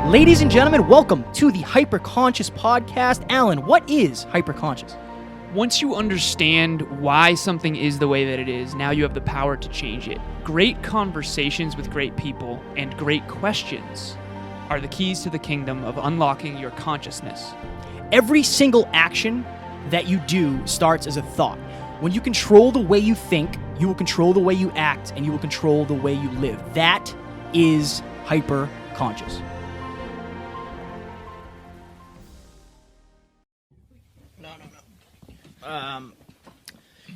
Ladies and gentlemen, welcome to the Hyperconscious Podcast. Alan, what is hyperconscious? Once you understand why something is the way that it is, now you have the power to change it. Great conversations with great people and great questions are the keys to the kingdom of unlocking your consciousness. Every single action that you do starts as a thought. When you control the way you think, you will control the way you act, and you will control the way you live. That is hyperconscious.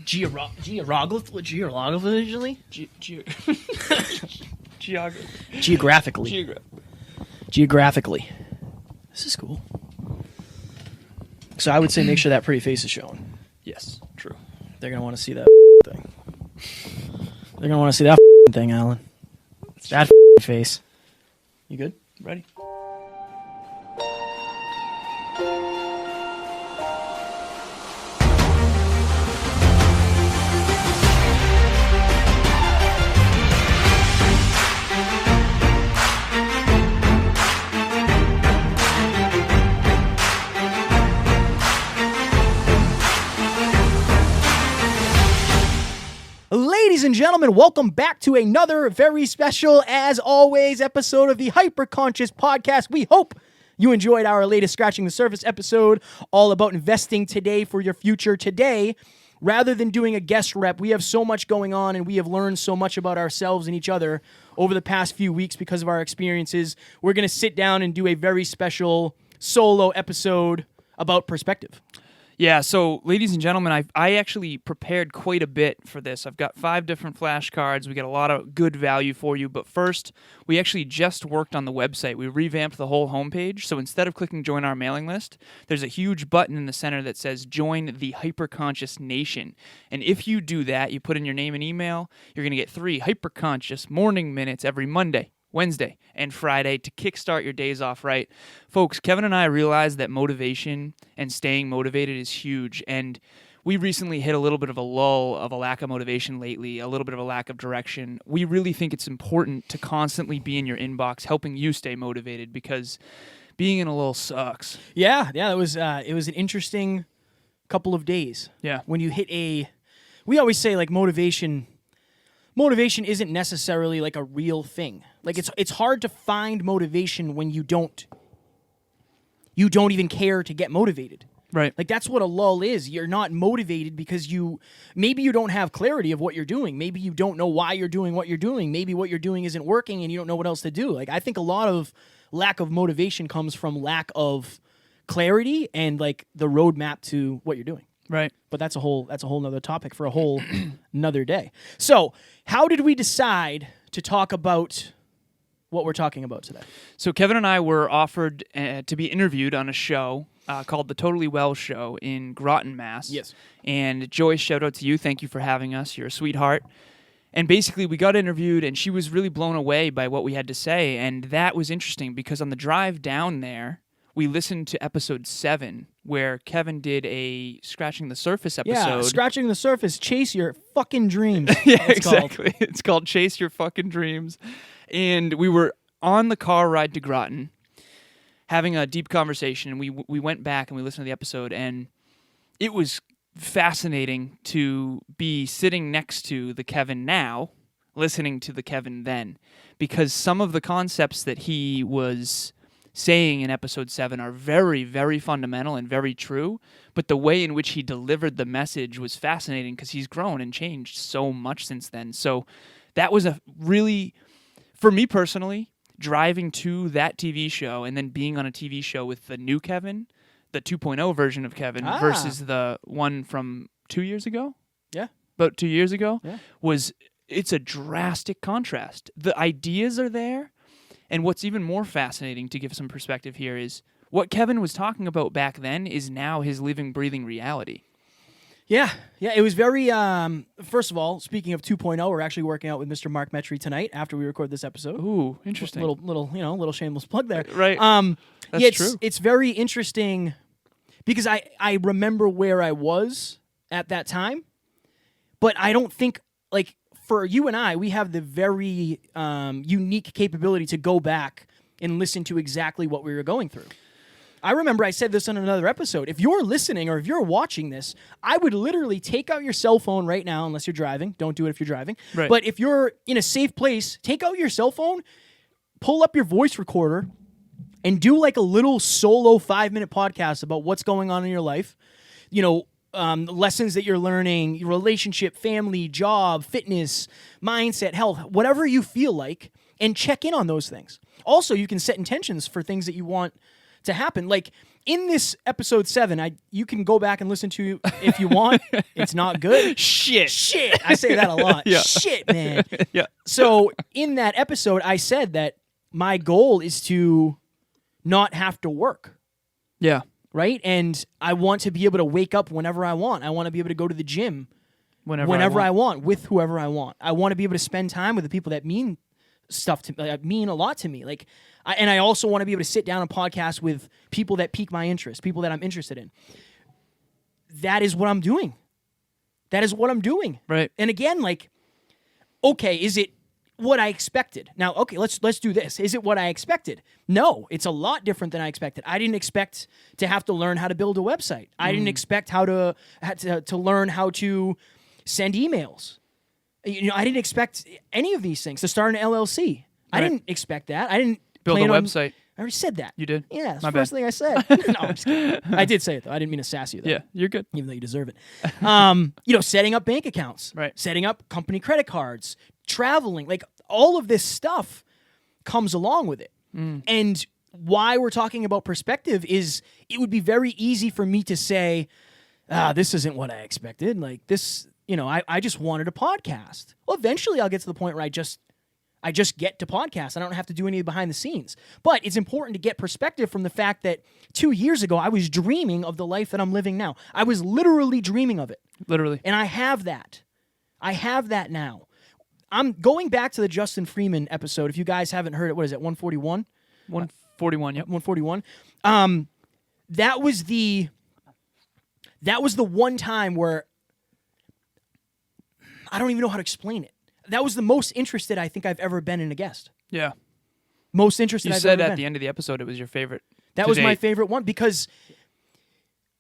Geographically? Geographically. This is cool. So I would say make sure that pretty face is showing. Yes, true. They're going to want to see that thing. They're going to want to see that thing, Alan. That face. You good? Ready? Ladies and gentlemen, welcome back to another very special, as always, episode of the Hyperconscious Podcast. We hope you enjoyed our latest Scratching the Surface episode, all about investing today for your future today. Rather than doing a guest rep, we have so much going on, and we have learned so much about ourselves and each other over the past few weeks because of our experiences. We're going to sit down and do a very special solo episode about perspective. Yeah, so ladies and gentlemen, I actually prepared quite a bit for this. I've got 5 different flashcards. We got a lot of good value for you. But first, we actually just worked on the website. We revamped the whole homepage. So instead of clicking join our mailing list, there's a huge button in the center that says join the Hyperconscious Nation. And if you do that, you put in your name and email, you're going to get 3 Hyperconscious morning minutes every Monday, Wednesday, and Friday to kickstart your days off right. Folks, Kevin and I realized that motivation and staying motivated is huge, and we recently hit a little bit of a lull of a lack of motivation lately, a little bit of a lack of direction. We really think it's important to constantly be in your inbox helping you stay motivated because being in a lull sucks. Yeah, it was an interesting couple of days. Yeah. When you hit we always say like motivation isn't necessarily like a real thing. Like it's hard to find motivation when you don't even care to get motivated. Right. Like that's what a lull is. You're not motivated because maybe you don't have clarity of what you're doing. Maybe you don't know why you're doing what you're doing. Maybe what you're doing isn't working and you don't know what else to do. Like I think a lot of lack of motivation comes from lack of clarity and like the roadmap to what you're doing. Right. But that's a whole nother topic for a whole another day. So how did we decide to talk about what we're talking about today? So Kevin and I were offered to be interviewed on a show called The Totally Well Show in Groton, Mass. Yes. And Joyce, shout out to you. Thank you for having us. You're a sweetheart. And basically, we got interviewed, and she was really blown away by what we had to say. And that was interesting because on the drive down there, we listened to episode 7, where Kevin did a Scratching the Surface episode. Yeah, Scratching the Surface, chase your fucking dreams. Yeah, exactly. It's called Chase Your Fucking Dreams. And we were on the car ride to Groton having a deep conversation, and we went back and we listened to the episode, and it was fascinating to be sitting next to the Kevin now, listening to the Kevin then, because some of the concepts that he was saying in episode 7 are very, very fundamental and very true, but the way in which he delivered the message was fascinating because he's grown and changed so much since then. So that was a really, for me personally, driving to that TV show and then being on a TV show with the new Kevin, the 2.0 version of Kevin versus the one from 2 years ago. Yeah. About 2 years ago. Yeah. It's a drastic contrast. The ideas are there. And what's even more fascinating, to give some perspective here, is what Kevin was talking about back then is now his living, breathing reality. Yeah, it was very, first of all, speaking of 2.0, we're actually working out with Mr. Mark Metry tonight after we record this episode. Ooh, interesting. Little shameless plug there. Right. That's true. It's very interesting because I remember where I was at that time, but I don't think, like, for you and I, we have the very unique capability to go back and listen to exactly what we were going through. I remember I said this on another episode. If you're listening or if you're watching this, I would literally take out your cell phone right now, unless you're driving. Don't do it if you're driving. Right. But if you're in a safe place, take out your cell phone, pull up your voice recorder, and do like a little solo 5-minute podcast about what's going on in your life. Lessons that you're learning, your relationship, family, job, fitness, mindset, health, whatever you feel like, and check in on those things. Also, you can set intentions for things that you want to happen. Like in this episode 7, you can go back and listen to if you want. It's not good. Shit. I say that a lot. Yeah. Shit, man. Yeah. So in that episode, I said that my goal is to not have to work. Yeah. Right? And I want to be able to wake up whenever I want. I want to be able to go to the gym Whenever I want, with whoever I want. I want to be able to spend time with the people that mean stuff to mean a lot to me. And I also want to be able to sit down and podcast with people that pique my interest, people that I'm interested in. That is what I'm doing. Right. And again, okay, is it what I expected? Now, okay, let's do this. Is it what I expected? No, it's a lot different than I expected. I didn't expect to have to learn how to build a website. I didn't expect to learn how to send emails. I didn't expect any of these things, to start an LLC. I Right. didn't expect that. I didn't Build a plan on- website. I already said that. You did? Yeah, that's My the first bad. thing I said. No, I'm just kidding. I did say it, though. I didn't mean to sass you, though. Yeah, you're good. Even though you deserve it. Setting up bank accounts. Right. Setting up company credit cards. Traveling. All of this stuff comes along with it. And why we're talking about perspective is it would be very easy for me to say, this isn't what I expected. This, I just wanted a podcast. Well, eventually I'll get to the point where I just get to podcast. I don't have to do any of the behind the scenes. But it's important to get perspective from the fact that 2 years ago, I was dreaming of the life that I'm living now. I was literally dreaming of it. Literally. And I have that. I have that now. I'm going back to the Justin Freeman episode. If you guys haven't heard it, what is it, 141? 141, yep. 141. That was the one time where I don't even know how to explain it. That was the most interested I think I've ever been in a guest. Yeah. Most interested You I've said ever at been. the end of the episode it was your favorite. That to was my date. favorite one because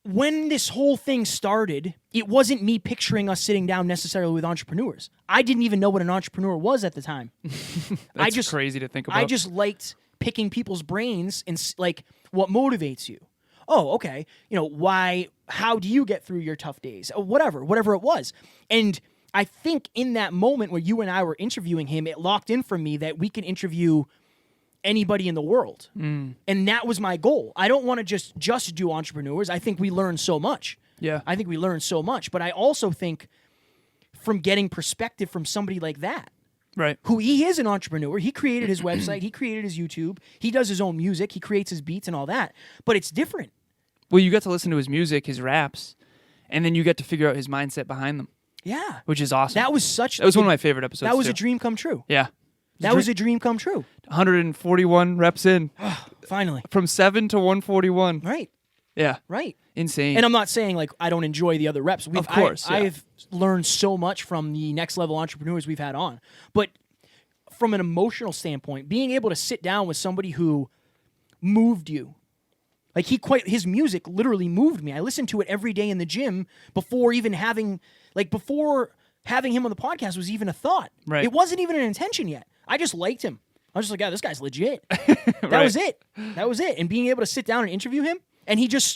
when this whole thing started, it wasn't me picturing us sitting down necessarily with entrepreneurs. I didn't even know what an entrepreneur was at the time. That's crazy to think about. I just liked picking people's brains and what motivates you. Oh, okay. How do you get through your tough days? Whatever it was. And I think in that moment where you and I were interviewing him, it locked in for me that we can interview anybody in the world. And that was my goal. I don't want to just do entrepreneurs. I think we learn so much. Yeah. I think we learn so much. But I also think from getting perspective from somebody like that, Right. who he is an entrepreneur. He created his website. He created his YouTube. He does his own music. He creates his beats and all that. But it's different. Well, you got to listen to his music, his raps, and then you get to figure out his mindset behind them, Yeah. which is awesome. That was That was one of my favorite episodes. That was too. a dream come true. Yeah. That was a dream come true. 141 reps in Finally. from 7 to 141. Right. Yeah. Right. Insane. And I'm not saying I don't enjoy the other reps. Of course, yeah. I've learned so much from the next level entrepreneurs we've had on. But from an emotional standpoint, being able to sit down with somebody who moved you, his music literally moved me. I listened to it every day in the gym before even having him on the podcast was even a thought. Right. It wasn't even an intention yet. I just liked him. I was just like, yeah, this guy's legit. That was it. That was it. And being able to sit down and interview him, and he just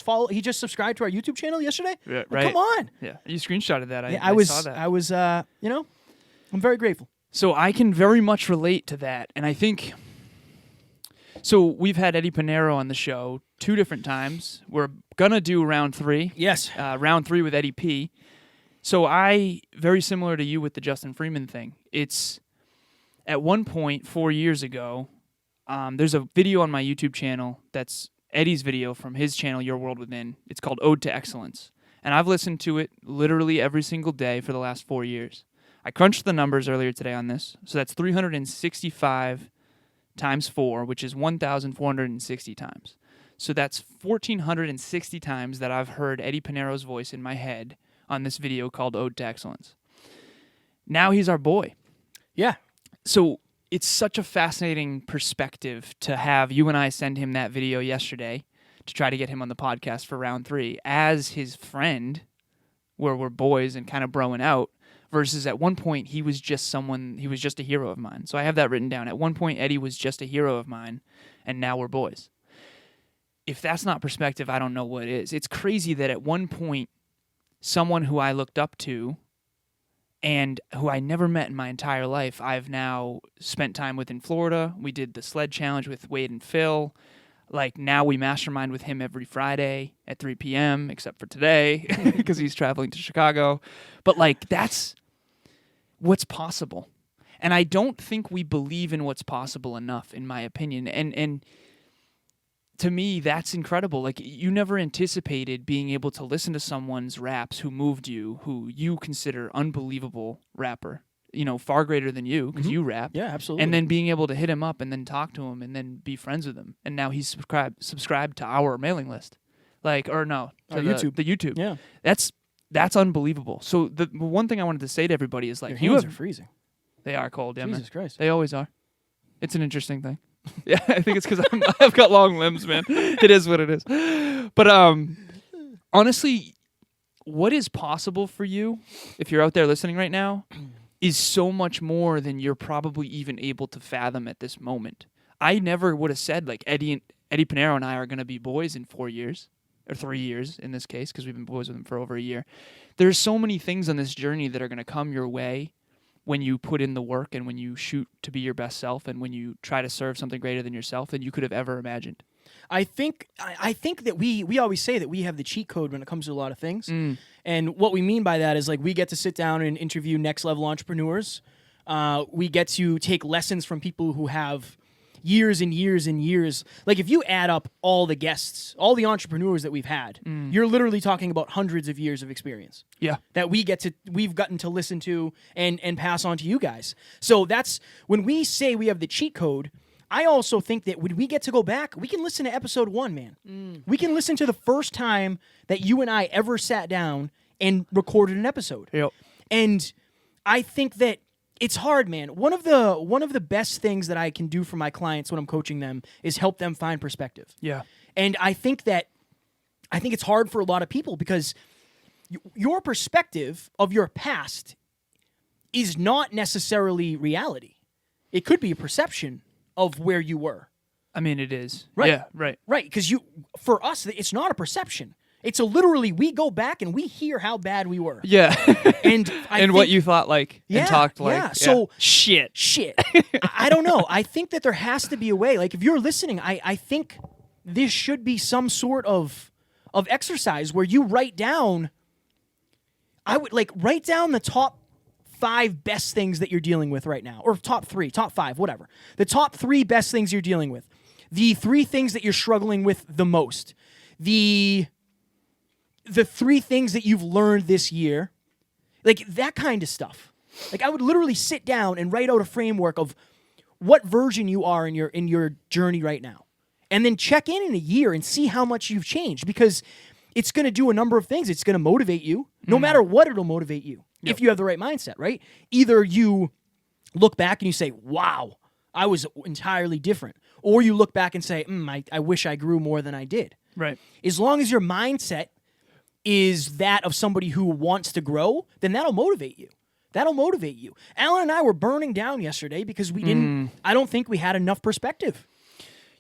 subscribed to our YouTube channel yesterday. Yeah, Like, right. Come on. Yeah. You screenshotted that. Yeah, I saw that. I'm very grateful. So I can very much relate to that. And I think, so we've had Eddie Pinero on the show 2 different times. We're going to do round 3. Yes. Round 3 with Eddie P. So very similar to you with the Justin Freeman thing. It's at one point 4 years ago, there's a video on my YouTube channel that's Eddie's video from his channel, Your World Within. It's called Ode to Excellence. And I've listened to it literally every single day for the last 4 years. I crunched the numbers earlier today on this. So that's 365 times 4, which is 1,460 times. So that's 1,460 times that I've heard Eddie Pinero's voice in my head on this video called Ode to Excellence. Now he's our boy. Yeah. So it's such a fascinating perspective to have. You and I send him that video yesterday to try to get him on the podcast for round 3 as his friend, where we're boys and kind of broing out, versus at one point he was just a hero of mine. So I have that written down. At one point, Eddie was just a hero of mine, and now we're boys. If that's not perspective, I don't know what is. It's crazy that at one point, someone who I looked up to and who I never met in my entire life, I've now spent time with in Florida. We did the sled challenge with Wade and Phil. Like, now we mastermind with him every Friday at 3 p.m., except for today because he's traveling to Chicago. But, like, that's what's possible. And I don't think we believe in what's possible enough, in my opinion. And to me, that's incredible. Like, you never anticipated being able to listen to someone's raps who moved you, who you consider unbelievable rapper, far greater than you because you rap. Yeah, absolutely. And then being able to hit him up and then talk to him and then be friends with him. And now he's subscribed to our mailing list. YouTube. The YouTube. Yeah. That's unbelievable. So the one thing I wanted to say to everybody is, like, Your hands are freezing. They are cold, yeah, Jesus man. Christ. They always are. It's an interesting thing. Yeah, I think it's because I've got long limbs, man. It is what it is. But honestly, what is possible for you, if you're out there listening right now, is so much more than you're probably even able to fathom at this moment. I never would have said, like, Eddie Pinero and I are going to be boys in 4 years, or 3 years in this case, because we've been boys with him for over a year. There's so many things on this journey that are going to come your way when you put in the work and when you shoot to be your best self and when you try to serve something greater than yourself than you could have ever imagined. I think that we always say that we have the cheat code when it comes to a lot of things. And what we mean by that is, like, we get to sit down and interview next level entrepreneurs. We get to take lessons from people who have years and years and years. Like, if you add up all the guests, all the entrepreneurs that we've had, you're literally talking about hundreds of years of experience. Yeah. That we've gotten to listen to and pass on to you guys. So that's when we say we have the cheat code. I also think that when we get to go back, we can listen to episode 1, man. We can listen to the first time that you and I ever sat down and recorded an episode. Yep. And I think that it's hard, man. One of the best things that I can do for my clients when I'm coaching them is help them find perspective. Yeah. And I think it's hard for a lot of people because your perspective of your past is not necessarily reality. It could be a perception of where you were. I mean, it is. Right. Yeah, right. Right, because for us, it's not a perception. It's literally, we go back and we hear how bad we were. Yeah. And what you thought like and talked like. Yeah, so shit. I don't know. I think that there has to be a way. Like, if you're listening, I think this should be some sort of exercise where you write down, write down the top 5 best things that you're dealing with right now, or top 3, top 5, whatever. The top 3 best things you're dealing with. The 3 things that you're struggling with the most. The 3 things that you've learned this year. Like, that kind of stuff. Like, I would literally sit down and write out a framework of what version you are in your journey right now. And then check in a year and see how much you've changed, because it's going to do a number of things. It's going to motivate you. No matter what, it'll motivate you. Yep. If you have the right mindset, right? Either you look back and you say, wow, I was entirely different. Or you look back and say, I wish I grew more than I did. Right. As long as your mindset is that of somebody who wants to grow, then that'll motivate you. That'll motivate you. Alan and I were burning down yesterday because we didn't, I don't think we had enough perspective.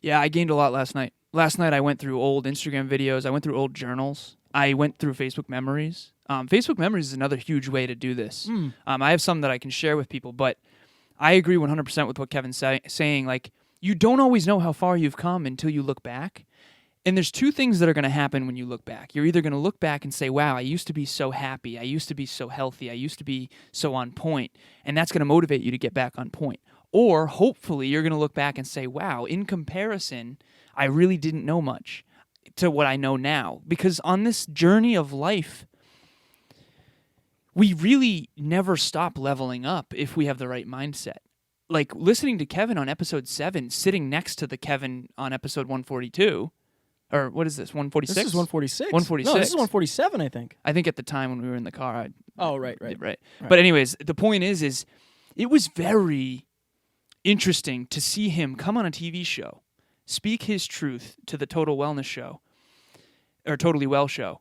Yeah, I gained a lot last night. Last night I went through old Instagram videos. I went through old journals. I went through Facebook memories. Facebook memories is another huge way to do this. I have some that I can share with people, but I agree 100% with what Kevin's saying. Like, you don't always know how far you've come until you look back. And there's 2 things that are going to happen when you look back. You're either going to look back and say, wow, I used to be so happy. I used to be so healthy. I used to be so on point. And that's going to motivate you to get back on point. Or hopefully you're going to look back and say, wow, in comparison, I really didn't know much to what I know now. Because on this journey of life, we really never stop leveling up if we have the right mindset. Like, listening to Kevin on episode 7, sitting next to the Kevin on episode 142, or what is this, 146? This is 146. 146. No, this is 147, I think. I think at the time when we were in the car. Right. But anyways, the point is it was very interesting to see him come on a TV show, speak his truth to the Total Wellness show, or Totally Well show.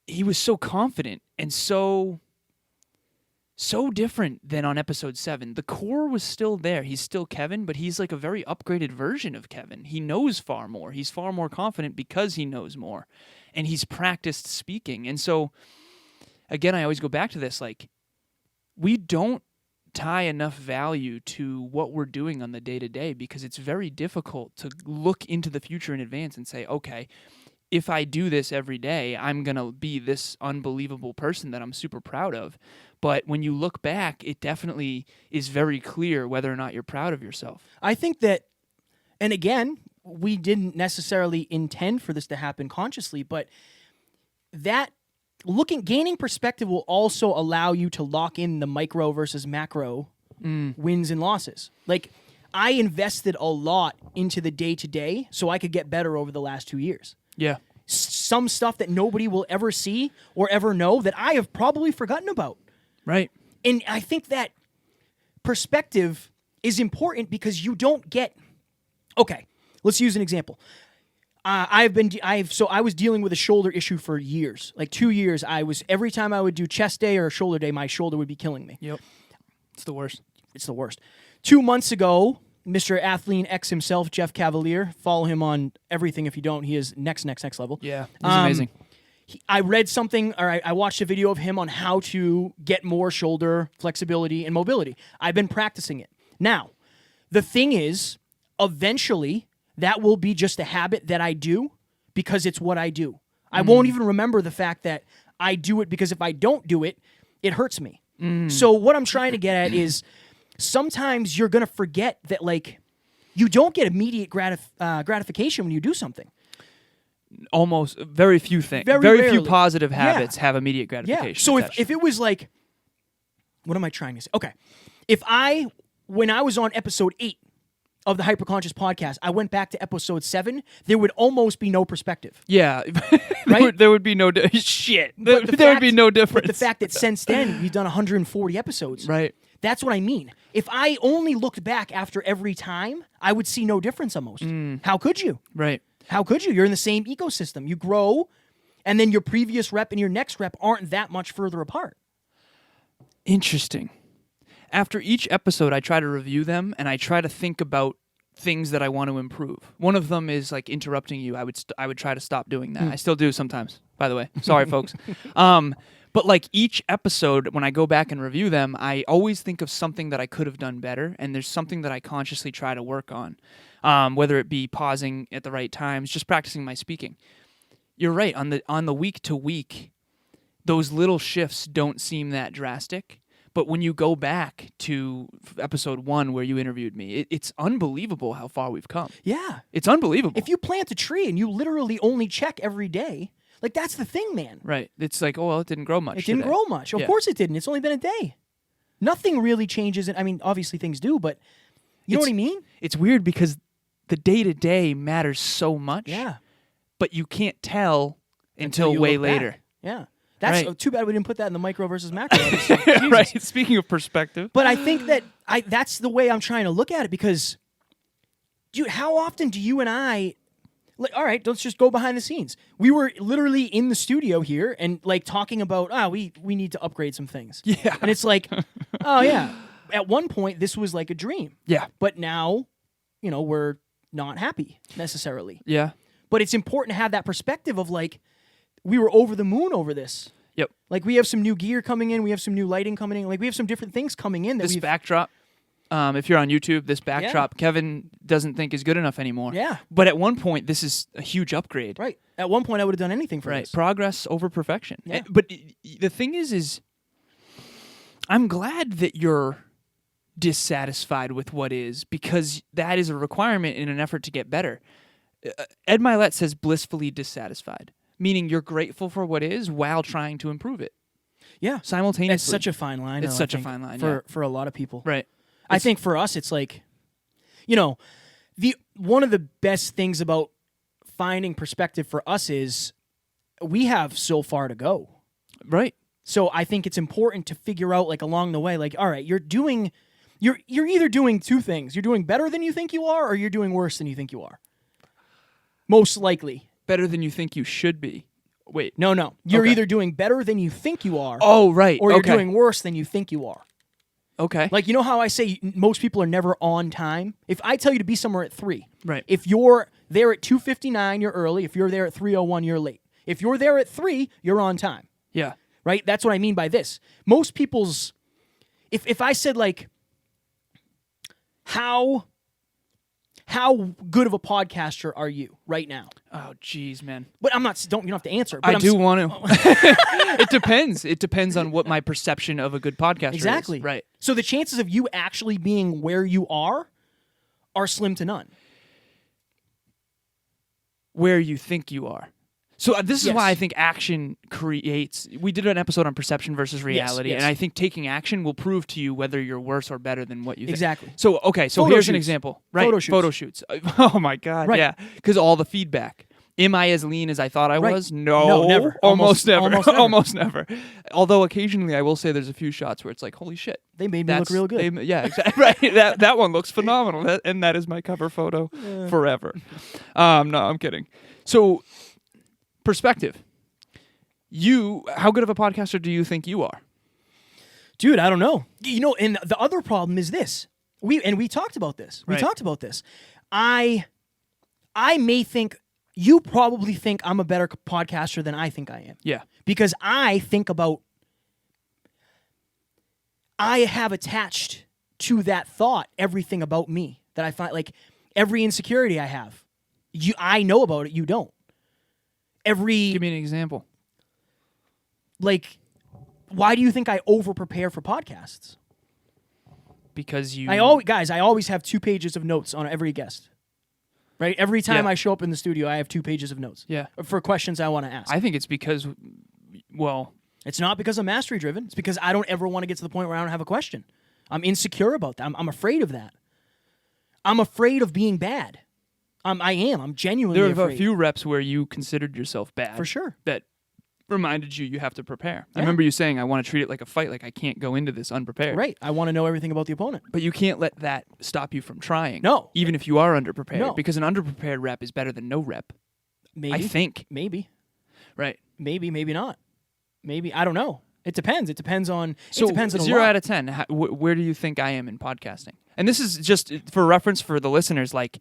He was so confident and so different than on episode 7. The core was still there. He's still Kevin, but he's like a very upgraded version of Kevin. He knows far more. He's far more confident because he knows more. And he's practiced speaking. And so, again, I always go back to this, like, we don't tie enough value to what we're doing on the day-to-day because it's very difficult to look into the future in advance and say, okay, if I do this every day, I'm going to be this unbelievable person that I'm super proud of. But when you look back, it definitely is very clear whether or not you're proud of yourself. I think that, and again, we didn't necessarily intend for this to happen consciously, but that gaining perspective will also allow you to lock in the micro versus macro wins and losses. Like, I invested a lot into the day-to-day so I could get better over the last 2 years. Yeah. Some stuff that nobody will ever see or ever know that I have probably forgotten about. Right. And I think that perspective is important because you don't get... Okay, let's use an example. I was dealing with a shoulder issue for years. Like 2 years, every time I would do chest day or shoulder day, my shoulder would be killing me. Yep. It's the worst. It's the worst. 2 months ago, Mr. Athlean X himself, Jeff Cavalier, follow him on everything if you don't. He is next level. Yeah, he's amazing. I read something, or I watched a video of him on how to get more shoulder flexibility and mobility. I've been practicing it. Now, the thing is, eventually, that will be just a habit that I do because it's what I do. I won't even remember the fact that I do it because if I don't do it, it hurts me. So what I'm trying to get at is sometimes you're going to forget that, like, you don't get immediate gratification when you do something. Very few Very few rarely. positive habits have immediate gratification. Yeah. So attached. if it was like, what am I trying to say? Okay. When I was on episode 8 of the Hyperconscious podcast, I went back to episode 7, there would almost be no perspective. Yeah. Right? there would be no shit. There would be no difference. But the fact that since then, we've done 140 episodes. Right. That's what I mean. If I only looked back after every time, I would see no difference almost. How could you? Right. How could you? You're in the same ecosystem. You grow, and then your previous rep and your next rep aren't that much further apart. Interesting. After each episode, I try to review them, and I try to think about things that I want to improve. One of them is like interrupting you. I would try to stop doing that. I still do sometimes, by the way. Sorry, folks. But like each episode, when I go back and review them, I always think of something that I could have done better, and there's something that I consciously try to work on, whether it be pausing at the right times, just practicing my speaking. You're right. On the week to week, those little shifts don't seem that drastic. But when you go back to episode 1 where you interviewed me, it's unbelievable how far we've come. Yeah. It's unbelievable. If you plant a tree and you literally only check every day, like that's the thing, man. Right. It's like, oh, well, it didn't grow much. It didn't today. grow much. Of course it didn't. It's only been a day. Nothing really changes. I mean, obviously things do, but you know what I mean? It's weird because the day-to-day matters so much. Yeah. But you can't tell until you way look back. later. Yeah. That's Right. too bad we didn't put that in the micro versus macro episode. Jesus. Right. Speaking of perspective. But I think that that's the way I'm trying to look at it because, dude, how often do you and I, like, all right, let's just go behind the scenes. We were literally in the studio here and like talking about, we need to upgrade some things. Yeah. And it's like, oh yeah, at one point this was like a dream. Yeah. But now, we're not happy necessarily. Yeah. But it's important to have that perspective of like, we were over the moon over this. Yep. Like we have some new gear coming in, we have some new lighting coming in, like we have some different things coming in that This we've backdrop, if you're on YouTube, this backdrop, Kevin doesn't think is good enough anymore. Yeah. But at one point, this is a huge upgrade. Right. At one point, I would have done anything for Right. this. Progress over perfection. Yeah. But the thing is I'm glad that you're dissatisfied with what is because that is a requirement in an effort to get better. Ed Milet says blissfully dissatisfied, meaning you're grateful for what is while trying to improve it. Yeah. Simultaneously. It's such a fine line. It's though, I such a think, fine line, for a lot of people. Right. I think for us, it's like, one of the best things about finding perspective for us is we have so far to go. Right. So I think it's important to figure out, like, along the way, like, all right, you're doing you're either doing two things. You're doing better than you think you are, or you're doing worse than you think you are. Most likely. Better than you think you should be. Wait. No. You're Okay. either doing better than you think you are, Oh, right. or you're okay. doing worse than you think you are. Okay. Like, you know how I say most people are never on time? If I tell you to be somewhere at 3, Right. if you're there at 2:59, you're early. If you're there at 3:01, you're late. If you're there at 3, you're on time. Yeah. Right? That's what I mean by this. Most people's... If I said, like, how good of a podcaster are you right now? Oh, jeez, man. But I'm not... You don't have to answer. But I do want to. It depends. It depends on what my perception of a good podcaster Exactly. is. Right. So the chances of you actually being where you are slim to none. Where you think you are. So this is Yes. why I think action creates... We did an episode on perception versus reality, yes. and I think taking action will prove to you whether you're worse or better than what you think. Exactly. So, okay, so Photo here's an shoots. example. Right. Photo shoots. Oh, my God. Right. Yeah. Because all the feedback. Am I as lean as I thought I Right. was? No. No, never. Almost never. Almost never. Almost never. Although occasionally I will say there's a few shots where it's like, holy shit. They made me look real good. Yeah, exactly. Right. That one looks phenomenal. And that is my cover photo forever. No, I'm kidding. So, perspective. How good of a podcaster do you think you are? Dude, I don't know. You know, and the other problem is this. We talked about this. We Right. talked about this. I may think... You probably think I'm a better podcaster than I think I am. Yeah. Because I think about... I have attached to that thought everything about me that I find, like, every insecurity I have. I know about it, you don't. Give me an example. Like, why do you think I over-prepare for podcasts? Because you... I always have 2 pages of notes on every guest. Right? Every time Yeah. I show up in the studio, I have 2 pages of notes. Yeah. For questions I want to ask. I think it's because, well... It's not because I'm mastery driven. It's because I don't ever want to get to the point where I don't have a question. I'm insecure about that. I'm afraid of that. I'm afraid of being bad. I am. I'm genuinely There afraid. were a few reps where you considered yourself bad. For sure. That reminded you have to prepare. I Yeah. remember you saying, I want to treat it like a fight, like I can't go into this unprepared. Right. I want to know everything about the opponent. But you can't let that stop you from trying. No. Even if you are underprepared. No. Because an underprepared rep is better than no rep. Maybe. I think. Maybe. Right. Maybe not. Maybe. I don't know. It depends. It depends on... So it depends on a 0 lot. out of 10, where do you think I am in podcasting? And this is just for reference for the listeners, like,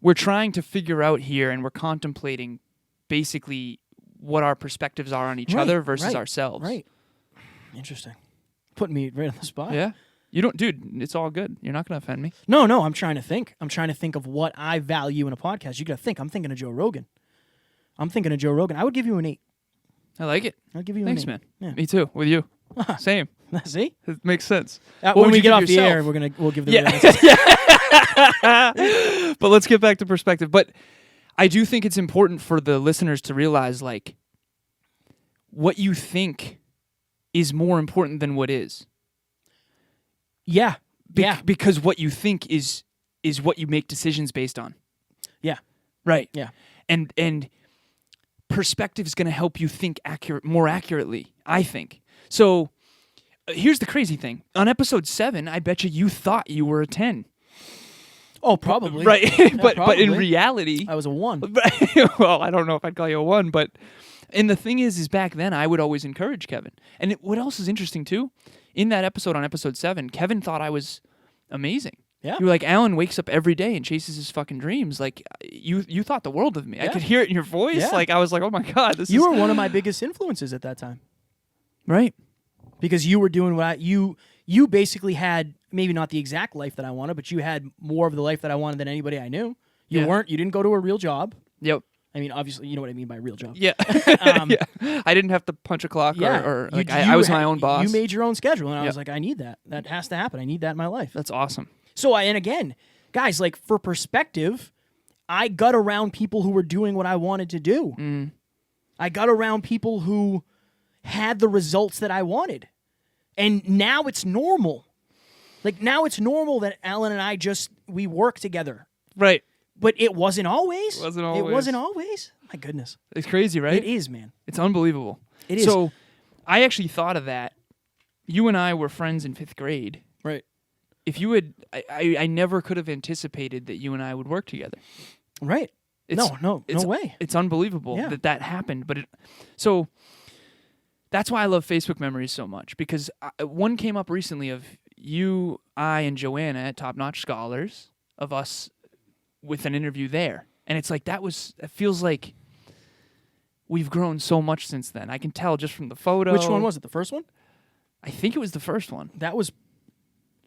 we're trying to figure out here and we're contemplating basically what our perspectives are on each Right, other versus right, ourselves. Right. Interesting. Putting me right on the spot. Yeah. You don't, dude, it's all good. You're not going to offend me. No, I'm trying to think. I'm trying to think of what I value in a podcast. You got to think. I'm thinking of Joe Rogan. I would give you an 8. I like it. I'll give you Thanks, an 8. man. Yeah. Me too. With you. Same. See? It makes sense. When would we you get give off the yourself? air, we'll give the Yeah. answers. But let's get back to perspective. But I do think it's important for the listeners to realize, like, what you think is more important than what is. Yeah. Yeah. Because what you think is what you make decisions based on. Yeah. Right. Yeah. And perspective is going to help you think more accurately, I think. So here's the crazy thing. On episode 7, I bet you thought you were a 10. Oh, probably. Right. but in probably. reality... I was a 1. Well, I don't know if I'd call you a 1, but... And the thing is back then, I would always encourage Kevin. And what else is interesting, too? In that episode, on episode 7, Kevin thought I was amazing. Yeah. You were like, Alan wakes up every day and chases his fucking dreams. Like, you thought the world of me. I Yeah. could hear it in your voice. Yeah. Like, I was like, oh my God, this You is... were one of my biggest influences at that time. Right. Because you were doing what you basically had, maybe not the exact life that I wanted, but you had more of the life that I wanted than anybody I knew. You Yeah. didn't go to a real job. Yep. I mean, obviously, you know what I mean by real job. Yeah. Um, yeah. I didn't have to punch a clock or You- like, you I was had- my own boss. You made your own schedule, and I Yep. was like, I need that. That has to happen. I need that in my life. That's awesome. So, and again, guys, like, for perspective, I got around people who were doing what I wanted to do. Mm. I got around people who had the results that I wanted. And now it's normal. Like, now it's normal that Alan and I we work together. Right. But it wasn't always. Wasn't It always. wasn't always. My goodness. It's crazy, right? It is, man. It's unbelievable. It is. So I actually thought of that. You and I were friends in 5th grade. Right. if you had, I never could have anticipated that you and I would work together. Right. It's, No way. It's unbelievable Yeah. that happened. But so that's why I love Facebook memories so much, because one came up recently of you, I, and Joanna at Top Notch Scholars, of us with an interview there. And it's like, it feels like we've grown so much since then. I can tell just from the photo. Which one was it? The first one? I think it was the first one. That was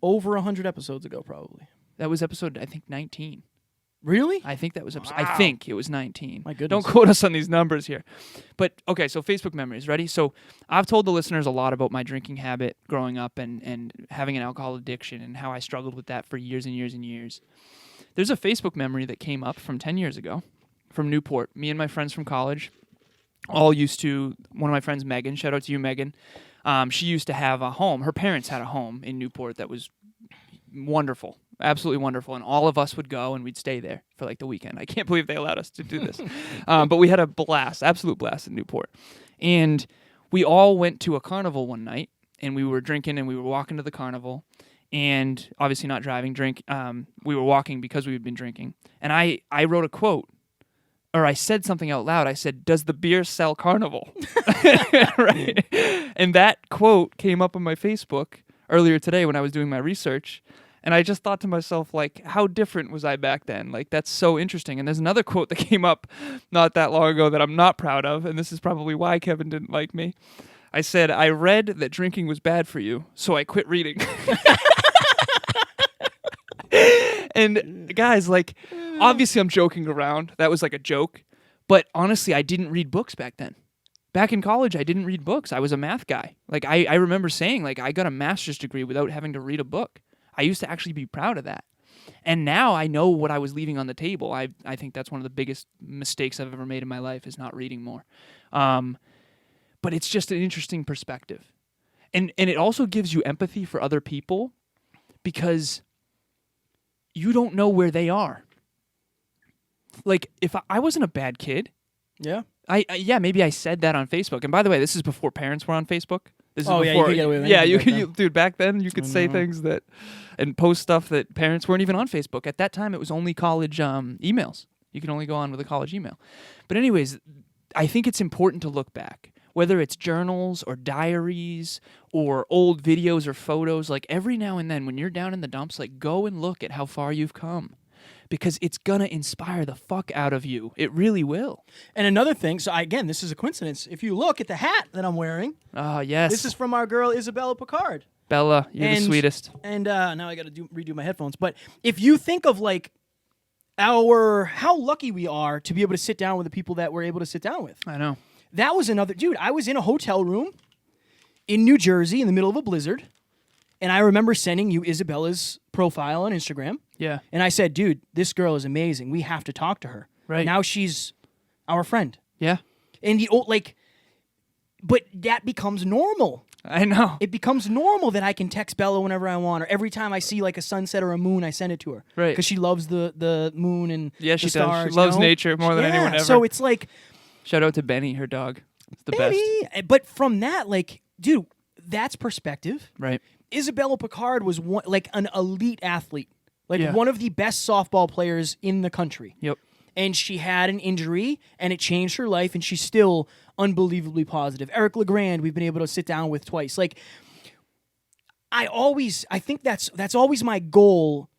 over 100 episodes ago, probably. That was episode, I think, 19. Really? I think that was episode. Wow. I think it was 19. My goodness. Don't quote us on these numbers here. But okay, so Facebook memories. Ready? So I've told the listeners a lot about my drinking habit growing up and having an alcohol addiction and how I struggled with that for years and years and years. There's a Facebook memory that came up from 10 years ago from Newport. Me and my friends from college all used to, one of my friends, Megan, shout out to you, Megan. She used to have a home. Her parents had a home in Newport that was wonderful. Absolutely wonderful, and all of us would go and we'd stay there for like the weekend. I can't believe they allowed us to do this, but we had a blast, absolute blast in Newport. And we all went to a carnival one night, and we were drinking, and we were walking to the carnival, and obviously not driving. We were walking because we had been drinking. And I wrote a quote, or I said something out loud. I said, "Does the beer sell Carnival?" Right, and that quote came up on my Facebook earlier today when I was doing my research. And I just thought to myself, like, how different was I back then? Like, that's so interesting. And there's another quote that came up not that long ago that I'm not proud of, and this is probably why Kevin didn't like me. I said, "I read that drinking was bad for you, so I quit reading." And guys, like, obviously I'm joking around. That was like a joke. But honestly, I didn't read books back then. Back in college, I didn't read books. I was a math guy. Like, I remember saying, like, I got a master's degree without having to read a book. I used to actually be proud of that. And now I know what I was leaving on the table. I think that's one of the biggest mistakes I've ever made in my life is not reading more. But it's just an interesting perspective. And it also gives you empathy for other people because you don't know where they are. Like, if I wasn't a bad kid, Yeah. maybe I said that on Facebook. And by the way, this is before parents were on Facebook. This is Oh, yeah, you before, could get away with yeah, anything back then. dude, back then you could say things that, and post stuff that parents weren't even on Facebook. At that time, it was only college emails. You could only go on with a college email. But anyways, I think it's important to look back, whether it's journals or diaries or old videos or photos. Like, every now and then when you're down in the dumps, like, go and look at how far you've come. Because it's going to inspire the fuck out of you. It really will. And another thing, so again, this is a coincidence. If you look at the hat that I'm wearing, Oh, yes. this is from our girl Isabella Picard. Bella, you're the sweetest. And now I got to redo my headphones. But if you think of like how lucky we are to be able to sit down with the people that we're able to sit down with. I know. That was another dude. I was in a hotel room in New Jersey in the middle of a blizzard, and I remember sending you Isabella's profile on Instagram. Yeah. And I said, dude, this girl is amazing. We have to talk to her. Right. Now she's our friend. Yeah. And the old, like, but that becomes normal. I know. It becomes normal that I can text Bella whenever I want, or every time I see like a sunset or a moon, I send it to her. Right. Because she loves the moon and Yeah, the she stars. does. She loves you know? nature more than anyone ever. So it's like, Shout out to Benny, her dog. It's the best. baby. But from that, like, dude, that's perspective. Right. Isabella Picard was like an elite athlete, like Yeah. one of the best softball players in the country. Yep. And she had an injury, and it changed her life, and she's still unbelievably positive. Eric LeGrand, we've been able to sit down with twice. Like, I think that's always my goal,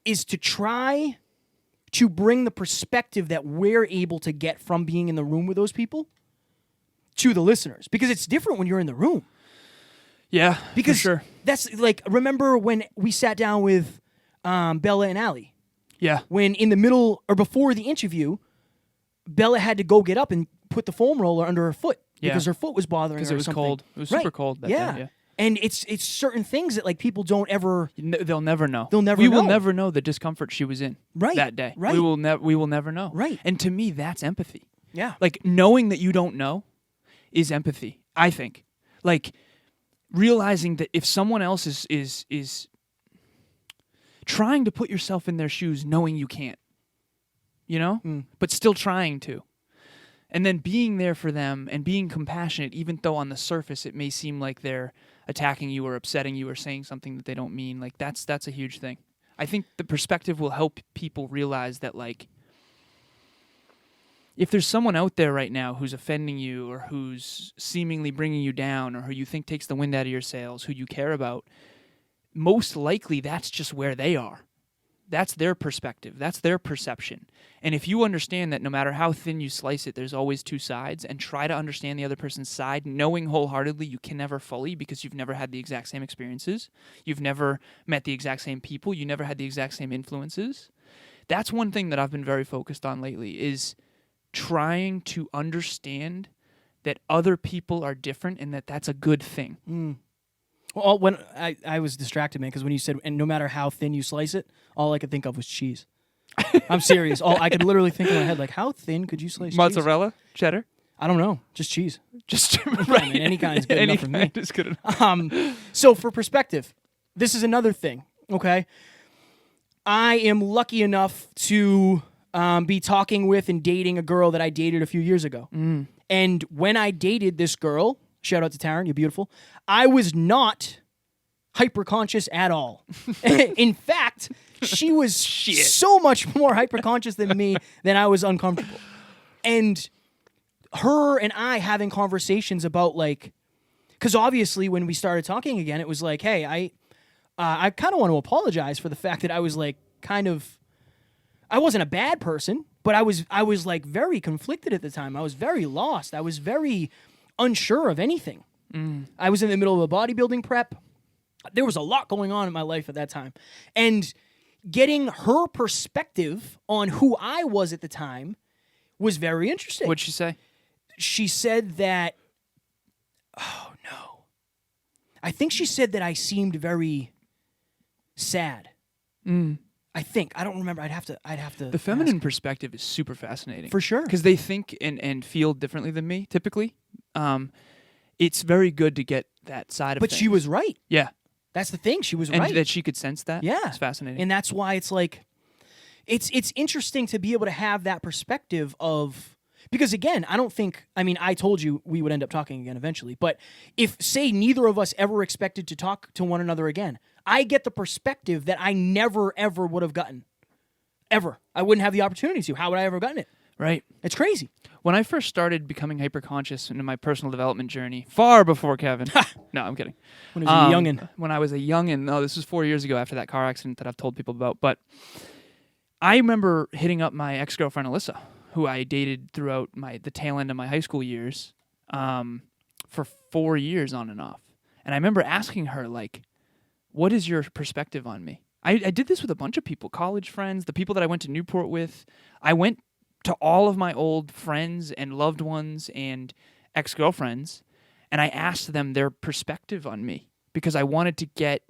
is to try to bring the perspective that we're able to get from being in the room with those people to the listeners, because it's different when you're in the room. Yeah. Because for sure. that's like, remember when we sat down with Bella and Allie? Yeah. When in the middle or before the interview, Bella had to go get up and put the foam roller under her foot because her foot was bothering her. Because it was something. cold. It was Right. super cold that yeah. day. Yeah. And it's certain things that like people don't ever. They'll never know. They'll never We will know. never know the discomfort she was in Right, that day. right. We will never know. Right. And to me, that's empathy. Yeah. Like, knowing that you don't know is empathy, I think. Like, realizing that if someone else is trying to put yourself in their shoes knowing you can't, you know? But still trying to. And then being there for them and being compassionate, even though on the surface it may seem like they're attacking you or upsetting you or saying something that they don't mean. Like that's a huge thing. I think the perspective will help people realize that, like, if there's someone out there right now who's offending you or who's seemingly bringing you down or who you think takes the wind out of your sails, who you care about, most likely that's just where they are. That's their perspective. That's their perception. And if you understand that no matter how thin you slice it, there's always two sides, and try to understand the other person's side, knowing wholeheartedly you can never fully because you've never had the exact same experiences. You've never met the exact same people. You never had the exact same influences. That's one thing that I've been very focused on lately, is trying to understand that other people are different and that that's a good thing. Well, when I was distracted, man, because when you said, and no matter how thin you slice it, all I could think of was cheese. I'm serious. I could literally think in my head, like, how thin could you slice cheese? Mozzarella? Cheddar? I don't know. Just cheese. Just Yeah, right. man, any kind is good Any enough for me. kind is good enough. So for perspective, this is another thing, okay? I am lucky enough to be talking with and dating a girl that I dated a few years ago. And when I dated this girl, shout out to Taryn, you're beautiful, I was not hyper-conscious at all. In fact, she was so much more hyper-conscious than me than I was uncomfortable. And her and I having conversations about, like, because obviously when we started talking again, it was like, hey, I kind of want to apologize for the fact that I was like I wasn't a bad person, but I was like very conflicted at the time. I was very lost. I was very unsure of anything. I was in the middle of a bodybuilding prep. There was a lot going on in my life at that time. And getting her perspective on who I was at the time was very interesting. What'd she say? She said that, oh no. I think she said that I seemed very sad. I think. I don't remember. I'd have to The feminine perspective is super fascinating. For sure. Because they think and feel differently than me, typically. It's very good to get that side of But things. she was right. Yeah. That's the thing. She was And right. that she could sense that. Yeah. It's fascinating. And that's why it's like, it's interesting to be able to have that perspective of, because again, I told you we would end up talking again eventually, but if, say, neither of us ever expected to talk to one another again, I get the perspective that I never, ever would have gotten. Ever. I wouldn't have the opportunity to. How would I ever gotten it? Right. It's crazy. When I first started becoming hyper-conscious in my personal development journey, far before Kevin. No, I'm kidding. When I was a youngin'. When I was a youngin'. No, this was 4 years ago after that car accident that I've told people about. But I remember hitting up my ex-girlfriend, Alyssa, who I dated throughout the tail end of my high school years for 4 years on and off. And I remember asking her, like, what is your perspective on me? I did this with a bunch of people, college friends, the people that I went to Newport with. I went to all of my old friends and loved ones and ex-girlfriends, and I asked them their perspective on me because I wanted to get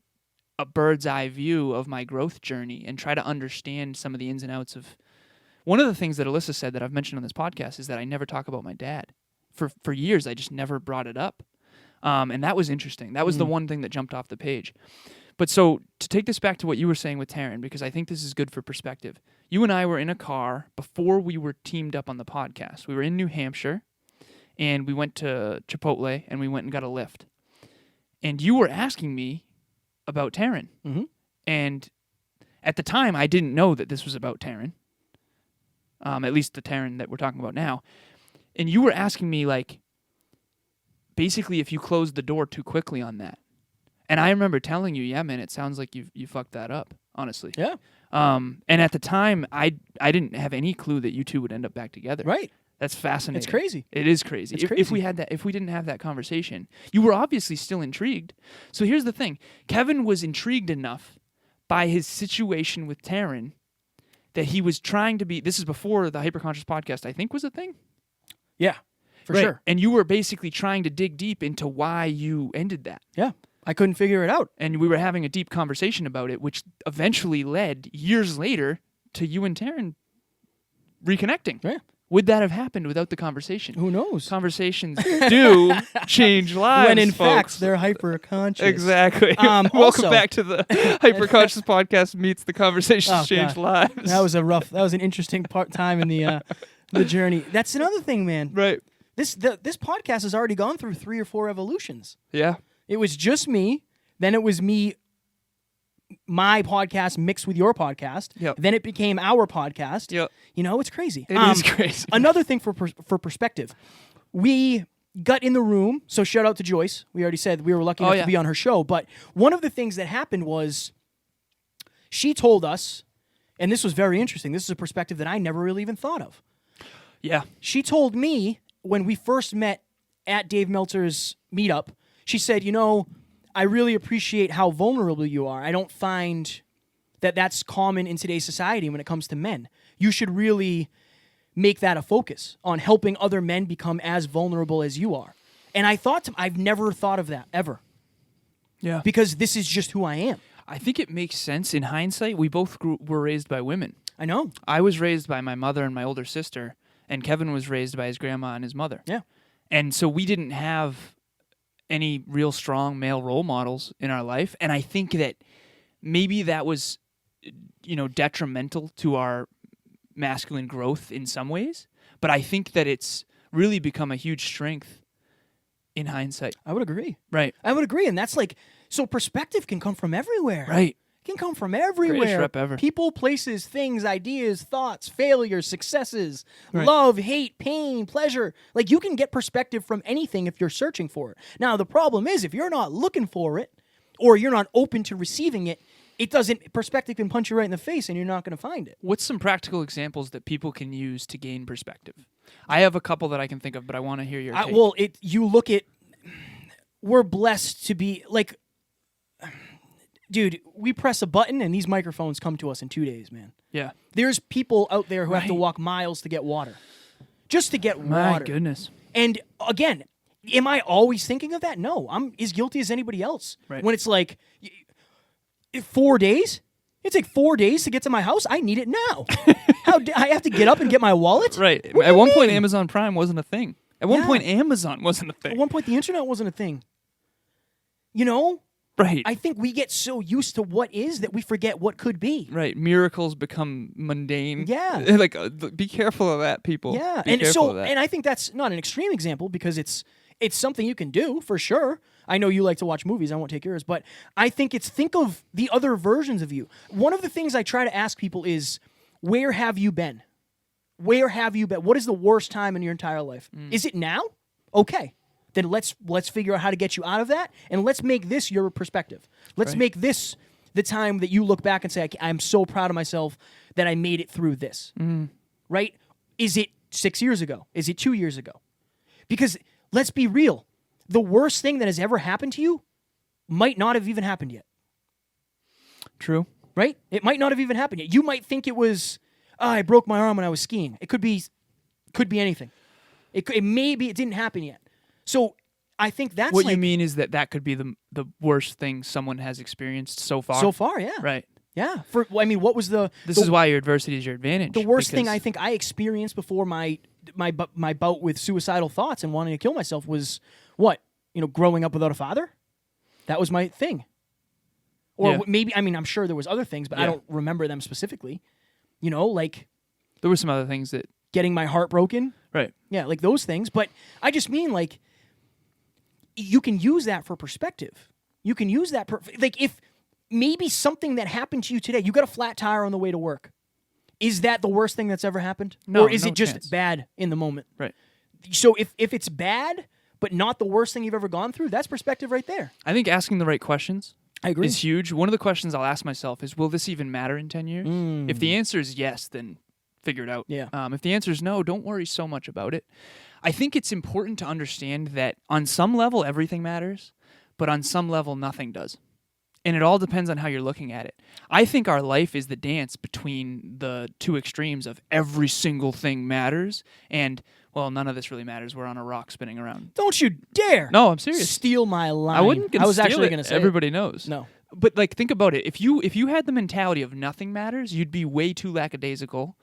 a bird's eye view of my growth journey and try to understand some of the ins and outs of. One of the things that Alyssa said that I've mentioned on this podcast is that I never talk about my dad. For years, I just never brought it up. And that was interesting. That was the one thing that jumped off the page. But so to take this back to what you were saying with Taryn, because I think this is good for perspective. You and I were in a car before we were teamed up on the podcast. We were in New Hampshire, and we went to Chipotle, and we went and got a lift. And you were asking me about Taryn. Mm-hmm. And at the time, I didn't know that this was about Taryn. At least the Taryn that we're talking about now. And you were asking me, like, basically if you closed the door too quickly on that. And I remember telling you, yeah, man, it sounds like you fucked that up, honestly. Yeah. And at the time, I didn't have any clue that you two would end up back together. Right. That's fascinating. It's crazy. It is crazy. It's If we didn't have that conversation, you were obviously still intrigued. So here's the thing. Kevin was intrigued enough by his situation with Taryn that he was trying to be, this is before the Hyperconscious podcast, I think was a thing. Yeah, for Right. sure. And you were basically trying to dig deep into why you ended that. Yeah. I couldn't figure it out. And we were having a deep conversation about it, which eventually led years later to you and Taryn reconnecting. Yeah. Would that have happened without the conversation? Who knows? Conversations do change lives, When in folks. fact, they're hyper-conscious. Exactly. Also- Welcome back to the Hyperconscious podcast meets the Conversations Oh, Change God. Lives. That was an interesting time in the The journey. That's another thing, man. Right. This podcast has already gone through 3 or 4 evolutions. Yeah. It was just me, then it was me, my podcast mixed with your podcast. Yep. Then it became our podcast. Yep. You know, it's crazy. It is crazy. Another thing for perspective, we got in the room. So shout out to Joyce. We already said we were lucky enough to be on her show. But one of the things that happened was she told us, and this was very interesting. This is a perspective that I never really even thought of. Yeah. She told me when we first met at Dave Meltzer's meetup, she said, you know, I really appreciate how vulnerable you are. I don't find that that's common in today's society when it comes to men. You should really make that a focus on helping other men become as vulnerable as you are. And I thought, I've never thought of that ever. Yeah. Because this is just who I am. I think it makes sense in hindsight. We both were raised by women. I know. I was raised by my mother and my older sister, and Kevin was raised by his grandma and his mother. Yeah. And so we didn't have any real strong male role models in our life. And I think that maybe that was, detrimental to our masculine growth in some ways. But I think that it's really become a huge strength in hindsight. I would agree. Right. I would agree. And that's like, so perspective can come from everywhere. Right. It can come from everywhere. Greatest rep ever. People, places, things, ideas, thoughts, failures, successes, Right. love, hate, pain, pleasure. Like you can get perspective from anything if you're searching for it. Now, the problem is if you're not looking for it or you're not open to receiving it, perspective can punch you right in the face and you're not going to find it. What's some practical examples that people can use to gain perspective? I have a couple that I can think of, but I want to hear your take. You look at, we're blessed to be like, dude, we press a button and these microphones come to us in 2 days, man. Yeah. There's people out there who have to Right. walk miles to get water. Just to get My water. goodness. And again, am I always thinking of that? No, I'm as guilty as anybody else. Right. When it's like 4 days, it's like 4 days to get to my house. I need it now. I have to get up and get my wallet? Right. What do At you one point, mean? Amazon Prime wasn't a thing. At one Yeah. point, Amazon wasn't a thing. At one point, the internet wasn't a thing. You know, Right. I think we get so used to what is that we forget what could be. Right. Miracles become mundane. Yeah. Like, be careful of that, people. Yeah, Be and careful so of that. and I think that's not an extreme example because it's something you can do for sure. I know you like to watch movies. I won't take yours, but I think think of the other versions of you. One of the things I try to ask people is, where have you been? Where have you been? What is the worst time in your entire life? Is it now? Okay. Then let's figure out how to get you out of that, and let's make this your perspective. Let's Right. make this the time that you look back and say, I'm so proud of myself that I made it through this. Right? Is it 6 years ago? Is it 2 years ago? Because let's be real. The worst thing that has ever happened to you might not have even happened yet. True. Right? It might not have even happened yet. You might think it was, I broke my arm when I was skiing. It could be anything. Maybe it didn't happen yet. So I think that's What like, you mean is that could be the worst thing someone has experienced so far. so far, yeah. Right. Yeah. What was This is why your adversity is your advantage. the worst thing because- I think I experienced before my bout with suicidal thoughts and wanting to kill myself was what? Growing up without a father? That was my thing. Or Yeah. maybe, I'm sure there was other things, but I Yeah. don't remember them specifically. Like There were some other things that. getting my heart broken. Right. Yeah, like those things. But I just mean like you can use that for perspective. You can use that like if maybe something that happened to you today, you got a flat tire on the way to work. Is that the worst thing that's ever happened? No, or is no it just chance. bad in the moment? Right. So if it's bad but not the worst thing you've ever gone through, that's perspective right there. I think asking the right questions I agree. is huge. One of the questions I'll ask myself is, will this even matter in 10 years? If the answer is yes, then figure it out. Yeah. If the answer is no, don't worry so much about it. I think it's important to understand that on some level, everything matters, but on some level, nothing does. And it all depends on how you're looking at it. I think our life is the dance between the two extremes of every single thing matters and, well, none of this really matters. We're on a rock spinning around. Don't you dare No, I'm serious. steal my line. I wouldn't. I was steal actually it. going to say Everybody knows. it. No. But like, think about it. If you had the mentality of nothing matters, you'd be way too lackadaisical,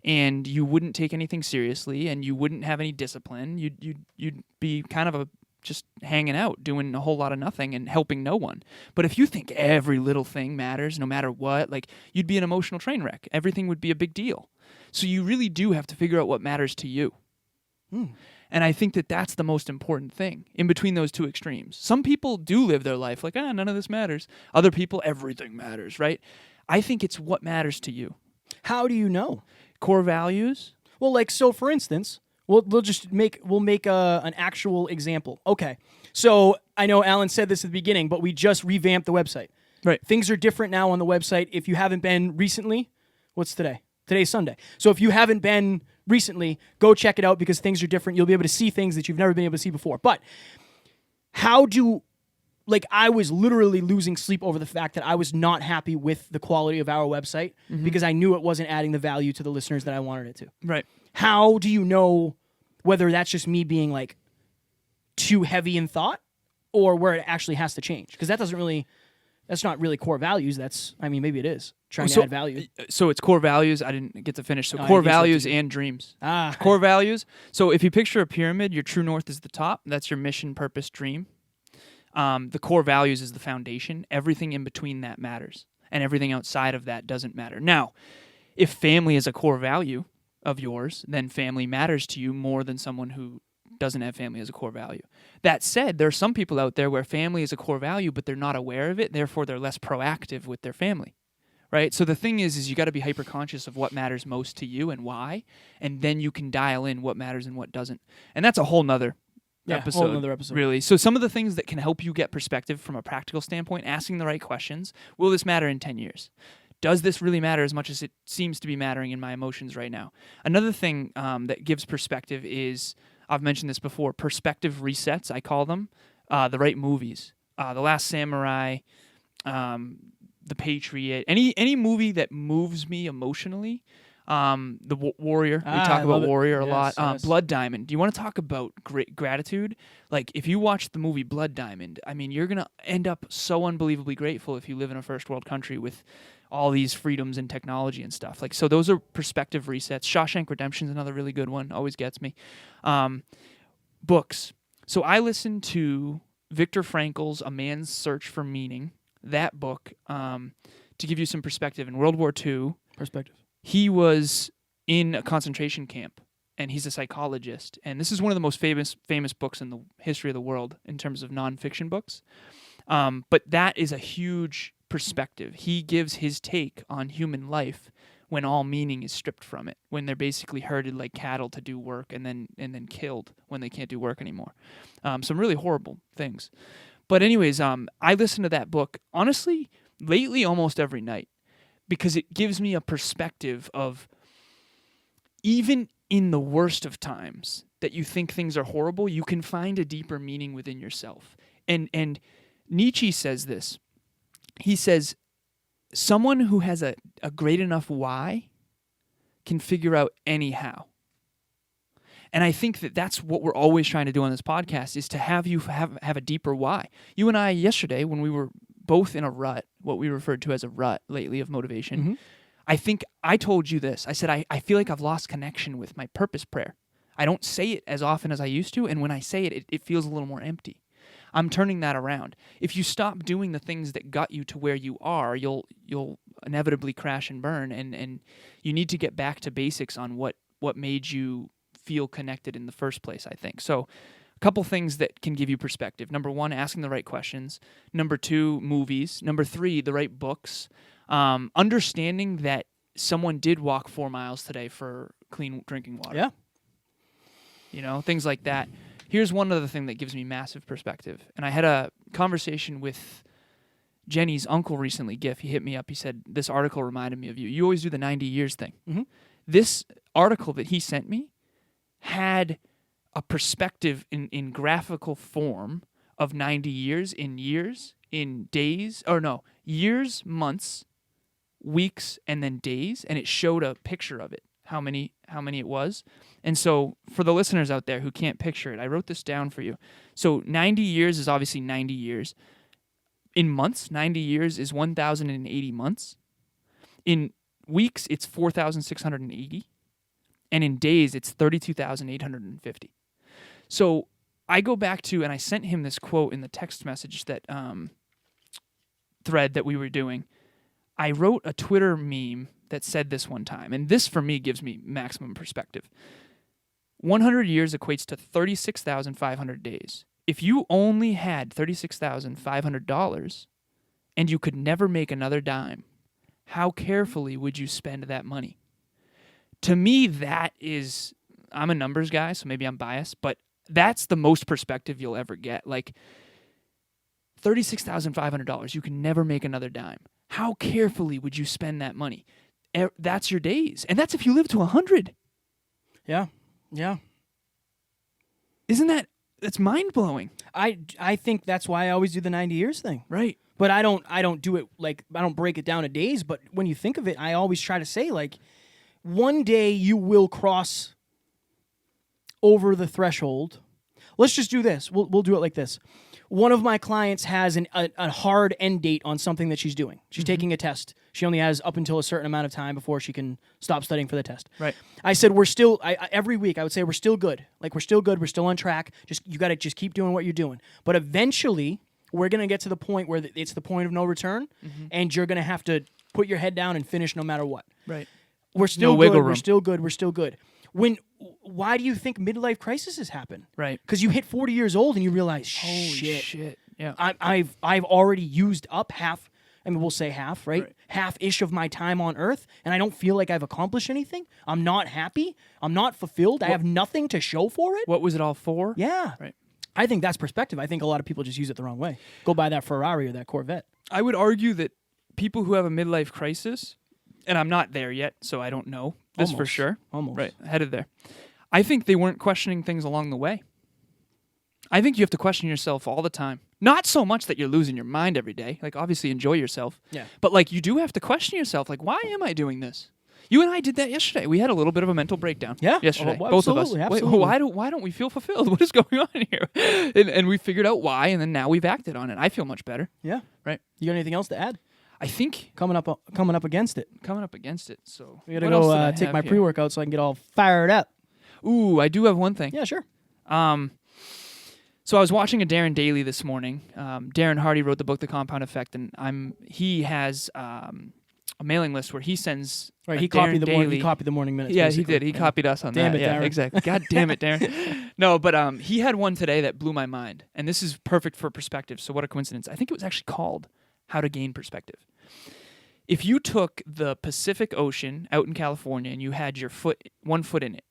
and you wouldn't take anything seriously, and you wouldn't have any discipline. You'd be kind of just hanging out, doing a whole lot of nothing and helping no one. But if you think every little thing matters, no matter what, like you'd be an emotional train wreck. Everything would be a big deal. So you really do have to figure out what matters to you. And I think that that's the most important thing in between those two extremes. Some people do live their life like, none of this matters. Other people, everything matters, right? I think it's what matters to you. How do you know? Core values. Well, like, so for instance, we'll make an actual example. Okay. So I know Alan said this at the beginning, but we just revamped the website. Right. Things are different now on the website. If you haven't been recently, what's today? Today's Sunday. So if you haven't been recently, go check it out because things are different. You'll be able to see things that you've never been able to see before. But I was literally losing sleep over the fact that I was not happy with the quality of our website because I knew it wasn't adding the value to the listeners that I wanted it to. Right. How do you know whether that's just me being like too heavy in thought or where it actually has to change? Because that's not really core values. Maybe it is trying to add value. So it's core values. I didn't get to finish. So No, core I guess that's values you. and dreams. Ah. Core values. So if you picture a pyramid, your true north is the top. That's your mission, purpose, dream. The core values is the foundation. Everything in between that matters. And everything outside of that doesn't matter. Now, if family is a core value of yours, then family matters to you more than someone who doesn't have family as a core value. That said, there are some people out there where family is a core value, but they're not aware of it. Therefore, they're less proactive with their family, right? So the thing is you got to be hyper conscious of what matters most to you and why, and then you can dial in what matters and what doesn't. And that's a whole nother episode. Whole nother episode. Really. So some of the things that can help you get perspective from a practical standpoint, asking the right questions. Will this matter in 10 years? Does this really matter as much as it seems to be mattering in my emotions right now? Another thing that gives perspective is, I've mentioned this before, perspective resets, I call them. The right movies. The Last Samurai, The Patriot, any movie that moves me emotionally. Warrior. We talk about Warrior a lot. Yes. Blood Diamond. Do you want to talk about great gratitude? Like, if you watch the movie Blood Diamond, you're going to end up so unbelievably grateful if you live in a first world country with all these freedoms and technology and stuff. Like, so those are perspective resets. Shawshank Redemption is another really good one. Always gets me. Books. So I listened to Viktor Frankl's A Man's Search for Meaning, that book, to give you some perspective. In World War II, he was in a concentration camp, and he's a psychologist. And this is one of the most famous books in the history of the world in terms of nonfiction books. But that is a huge perspective. He gives his take on human life when all meaning is stripped from it, when they're basically herded like cattle to do work and then killed when they can't do work anymore. Some really horrible things. But anyways, I listen to that book, honestly, lately almost every night, because it gives me a perspective of, even in the worst of times that you think things are horrible, you can find a deeper meaning within yourself. And Nietzsche says this. He says, someone who has a great enough why can figure out any how. And I think that that's what we're always trying to do on this podcast, is to have you have a deeper why. You and I yesterday, when we were both in a rut, what we referred to as a rut lately of motivation, I think I told you this. I said, I feel like I've lost connection with my purpose prayer. I don't say it as often as I used to, and when I say it, it feels a little more empty. I'm turning that around. If you stop doing the things that got you to where you are, you'll inevitably crash and burn, and you need to get back to basics on what made you feel connected in the first place, I think. So a couple things that can give you perspective. Number one, asking the right questions. Number two, movies. Number three, the right books. Understanding that someone did walk 4 miles today for clean drinking water. Yeah. Things like that. Here's one other thing that gives me massive perspective. And I had a conversation with Jenny's uncle recently, Giff. He hit me up. He said, this article reminded me of you. You always do the 90 years thing. Mm-hmm. This article that he sent me had a perspective in graphical form of 90 years, in days, years, months, weeks, and then days. And it showed a picture of it, how many it was. And so for the listeners out there who can't picture it, I wrote this down for you. So 90 years is obviously 90 years. In months, 90 years is 1,080 months. In weeks, it's 4,680. And in days, it's 32,850. So I go back to, and I sent him this quote in the text message that thread that we were doing. I wrote a Twitter meme that said this one time, and this for me gives me maximum perspective. 100 years equates to 36,500 days. If you only had $36,500 and you could never make another dime, how carefully would you spend that money? To me, that is, I'm a numbers guy, so maybe I'm biased, but that's the most perspective you'll ever get. Like, $36,500, you can never make another dime. How carefully would you spend that money? That's your days. And that's if you live to 100. Yeah. Yeah. Isn't that's mind-blowing? I think that's why I always do the 90 years thing. Right. But I don't do it like, I don't break it down to days, but when you think of it, I always try to say, like, one day you will cross over the threshold. Let's just do this. We'll do it like this. One of my clients has a hard end date on something that she's doing. She's taking a test. She only has up until a certain amount of time before she can stop studying for the test. Right. I said every week I would say we're still good. Like, we're still good. We're still on track. You got to just keep doing what you're doing. But eventually we're going to get to the point where it's the point of no return, and you're going to have to put your head down and finish no matter what. Right. We're still No good. wiggle We're room. still good. We're still good. Why do you think midlife crises happen? Right. Because you hit 40 years old and you realize, Holy shit. shit. Yeah. I've already used up half. I mean, we'll say half, right? Right. Half-ish of my time on Earth, and I don't feel like I've accomplished anything. I'm not happy. I'm not fulfilled. I have nothing to show for it. What was it all for? Yeah. Right. I think that's perspective. I think a lot of people just use it the wrong way. Go buy that Ferrari or that Corvette. I would argue that people who have a midlife crisis, and I'm not there yet, so I don't know this for Almost. sure. Almost. Right. Headed there. I think they weren't questioning things along the way. I think you have to question yourself all the time. Not so much that you're losing your mind every day. Like, obviously enjoy yourself. Yeah. But, like, you do have to question yourself. Like, why am I doing this? You and I did that yesterday. We had a little bit of a mental breakdown. Yeah. Yesterday. Oh, Both of us. absolutely, Wait, absolutely. why don't we feel fulfilled? What is going on here? And we figured out why, and then now we've acted on it. I feel much better. Yeah. Right. You got anything else to add? I think Coming up against it. coming up against it. So We gotta what else did go I take have my here? pre-workout so I can get all fired up. Ooh, I do have one thing. Yeah, sure. So I was watching a Darren Daily this morning. Darren Hardy wrote the book The Compound Effect, and he has a mailing list where he sends Right, a he copied Darren the morning. Daily- He copied the morning minutes. Yeah, basically. he did. He copied us on Damn that. it, Yeah, Darren. exactly. God damn it, Darren. No, but he had one today that blew my mind, and this is perfect for perspective. So what a coincidence! I think it was actually called "How to Gain Perspective." If you took the Pacific Ocean out in California and you had your one foot in it,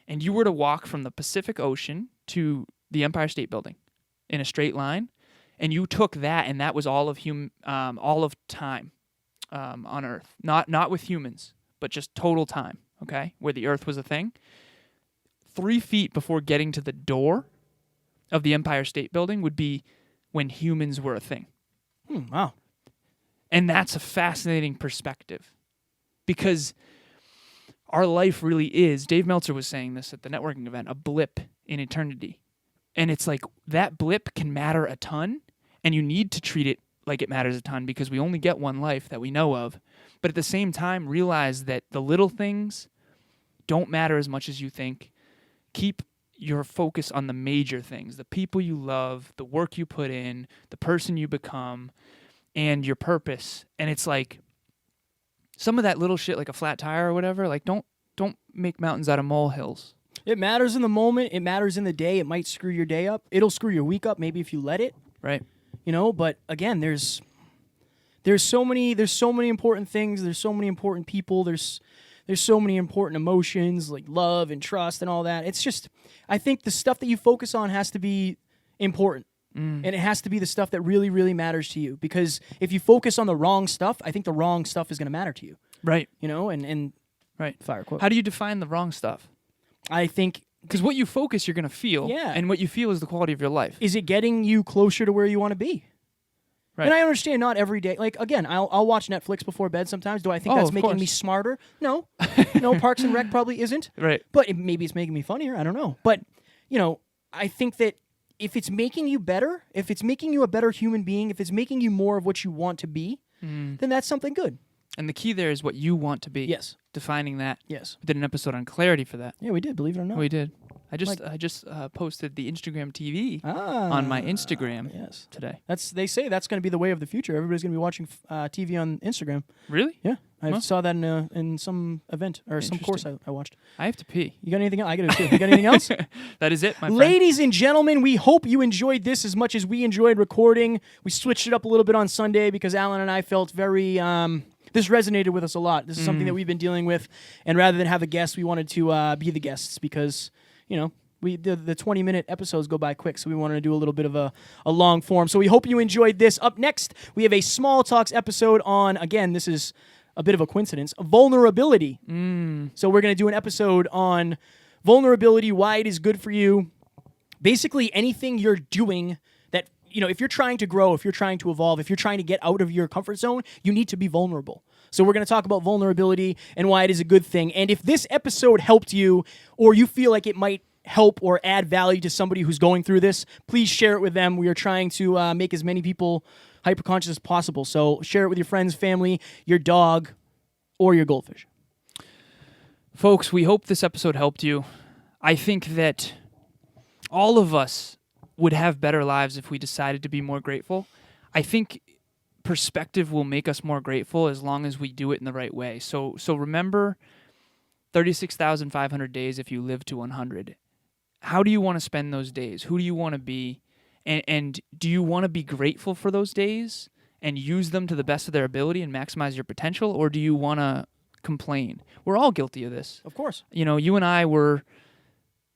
and you were to walk from the Pacific Ocean to the Empire State Building in a straight line, and you took that, and that was all of time on Earth, not with humans, but just total time. Okay, where the Earth was a thing. 3 feet before getting to the door of the Empire State Building would be when humans were a thing. Wow. And that's a fascinating perspective because our life really is, Dave Meltzer was saying this at the networking event, a blip in eternity. And it's like that blip can matter a ton, and you need to treat it like it matters a ton because we only get one life that we know of. But at the same time, realize that the little things don't matter as much as you think. Keep your focus on the major things, the people you love, the work you put in, the person you become, and your purpose. And it's like some of that little shit, like a flat tire or whatever, like don't make mountains out of molehills. It matters in the moment. It matters in the day. It might screw your day up. It'll screw your week up maybe if you let it. Right. But again, there's so many important things. There's so many important people. There's so many important emotions like love and trust and all that. It's just, I think the stuff that you focus on has to be important. And it has to be the stuff that really, really matters to you. Because if you focus on the wrong stuff, I think the wrong stuff is going to matter to you. Right. And Right. fire quote. How do you define the wrong stuff? I think, Because what you focus, you're going to feel. Yeah. And what you feel is the quality of your life. is it getting you closer to where you want to be? Right. And I understand not every day. Like, again, I'll watch Netflix before bed sometimes. Do I think Oh, that's of making me course. smarter? No. No, Parks and Rec probably isn't. Right. But maybe it's making me funnier. I don't know. But, I think that if it's making you better, if it's making you a better human being, if it's making you more of what you want to be, then that's something good. And the key there is what you want to be. Yes. Defining that. Yes. We did an episode on clarity for that. Yeah, we did, believe it or not. We did. I just posted the Instagram TV Ah, on my Instagram Yes. today. They say that's going to be the way of the future. Everybody's going to be watching TV on Instagram. Really? Yeah. I saw that in some event or some course I watched. I have to pee. You got anything else? I got to too. You got anything else? That is it, my friend. Ladies and gentlemen, we hope you enjoyed this as much as we enjoyed recording. We switched it up a little bit on Sunday because Alan and I felt very... this resonated with us a lot. This is something that we've been dealing with, and rather than have a guest, we wanted to be the guests because, you know, the 20-minute episodes go by quick, so we wanted to do a little bit of a long form. So we hope you enjoyed this. Up next, we have a Small Talks episode on, again, this is a bit of a coincidence, vulnerability. So we're going to do an episode on vulnerability, why it is good for you. Basically, anything you're doing that, you know, if you're trying to grow, if you're trying to evolve, if you're trying to get out of your comfort zone, you need to be vulnerable. So we're going to talk about vulnerability and why it is a good thing. And if this episode helped you, or you feel like it might help or add value to somebody who's going through this, please share it with them. We are trying to make as many people hyperconscious as possible. So share it with your friends, family, your dog, or your goldfish. Folks, we hope this episode helped you. I think that all of us would have better lives if we decided to be more grateful. I think perspective will make us more grateful as long as we do it in the right way. So remember 36,500 days if you live to 100. How do you want to spend those days? Who do you want to be? And do you want to be grateful for those days and use them to the best of their ability and maximize your potential? Or do you want to complain? We're all guilty of this. Of course. You know, you and I were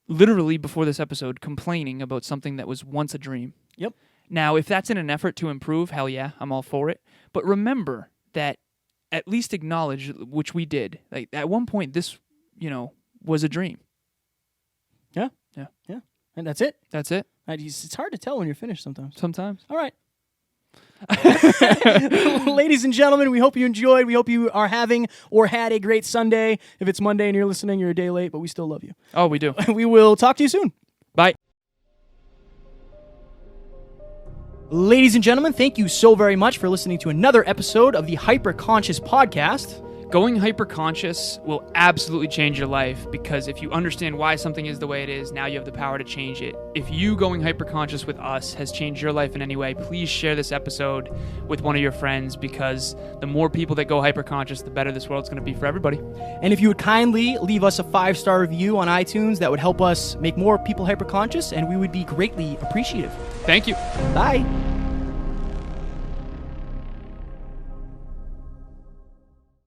literally before this episode complaining about something that was once a dream. Yep. Now, if that's in an effort to improve, hell yeah, I'm all for it. But remember that at least acknowledge, which we did. Like at one point, this, you know, was a dream. Yeah. Yeah. Yeah. And that's it. That's it. It's hard to tell when you're finished sometimes. Sometimes. All right. Ladies and gentlemen, we hope you enjoyed. We hope you are having or had a great Sunday. If it's Monday and you're listening, you're a day late, but we still love you. Oh, we do. We will talk to you soon. Bye. Ladies and gentlemen, thank you so very much for listening to another episode of the Hyperconscious Podcast. Going hyperconscious will absolutely change your life because if you understand why something is the way it is, now you have the power to change it. If you going hyperconscious with us has changed your life in any way, please share this episode with one of your friends because the more people that go hyperconscious, the better this world's going to be for everybody. And if you would kindly leave us a 5-star review on iTunes, that would help us make more people hyperconscious, and we would be greatly appreciative. Thank you. Bye.